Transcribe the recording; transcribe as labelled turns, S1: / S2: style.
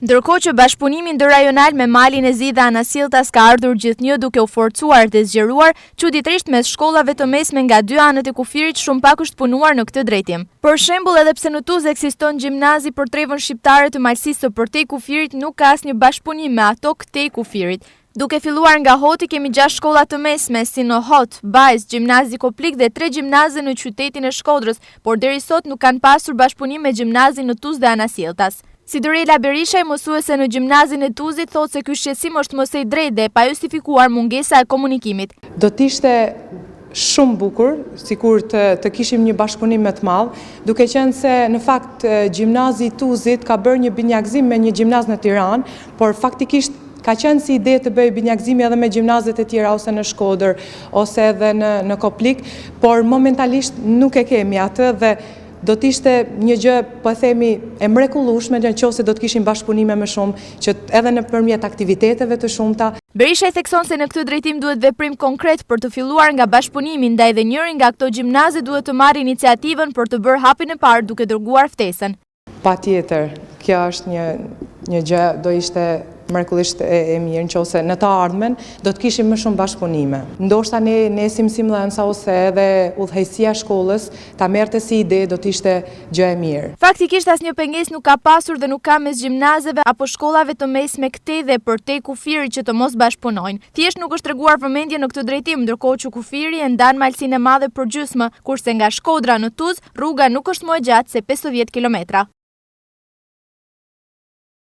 S1: Ndërkohë që bashkëpunimi ndërrajonal me malin e Zi dhe Anasilltas ka ardhur gjithnjë duke u forcuar dhe zgjeruar, çuditërisht mes shkollave të mesme nga dy anët e kufirit shumë pak është punuar në këtë drejtim. Për shembull, edhe pse në Tuzë ekziston gjimnazi për trevën shqiptare të malësisë së përtej kufirit, nuk ka asnjë bashkëpunim me ato këtej kufirit. Duke filluar nga Hoti, kemi 6 shkolla të mesme, si në Hot, Bajs, Gjimnazi Koplik dhe 3 gjimnaze në qytetin e Shkodrës, por deri sot nuk kanë pasur bashkëpunim me gjimnazin në Tuzë dhe Anasilltas. Sidorela Berishaj, mësuese në gjimnazin e Tuzit, thotë se ky shqetësim është mos e drejtë dhe pa justifikuar mungesa e komunikimit.
S2: Do t'ishte shumë bukur, sikur të kishim një bashkëpunim më të madh, duke qenë se në fakt gjimnazi i Tuzit ka bërë një binjakëzim me një gjimnaz në Tiranë, por faktikisht ka qenë si ide të bëjë binjakëzimi edhe me gjimnazet e tjera ose në Shkodër ose edhe në Koplik, por momentalisht nuk e kemi atë dhe do t'ishte një gjë, po themi, e mrekullueshme nëse do të kishim bashkëpunime më shumë, që edhe nëpërmjet aktiviteteve të shumta.
S1: Berishaj thekson se në këtë drejtim duhet veprim konkret për të filluar nga bashkëpunimi, ndaj dhe njëri nga këto gjimnaze duhet të marrë iniciativën për të bërë hapin e parë duke dërguar ftesën.
S2: Patjetër, kjo është një gjë, do ishte mrekullisht e mirë, nëse në të ardhmen do të kishim më shumë bashkëpunime. Ndoshta ne si mësimdhënësa ose edhe udhëheqësia e shkollës ta merrte si ide, do të ishte gjë e mirë.
S1: Faktikisht asnjë pengesë nuk ka pasur dhe nuk ka mes gjimnazeve apo shkollave të mesme këtej dhe përtej kufirit që të mos bashkëpunojnë. Thjesht nuk është treguar vëmendje në këtë drejtim, ndërkohë që kufiri e ndan malsinë e madhe për gjysmë, kurse nga Shkodra në Tuzë rruga nuk është më e gjatë se 50 kilometra.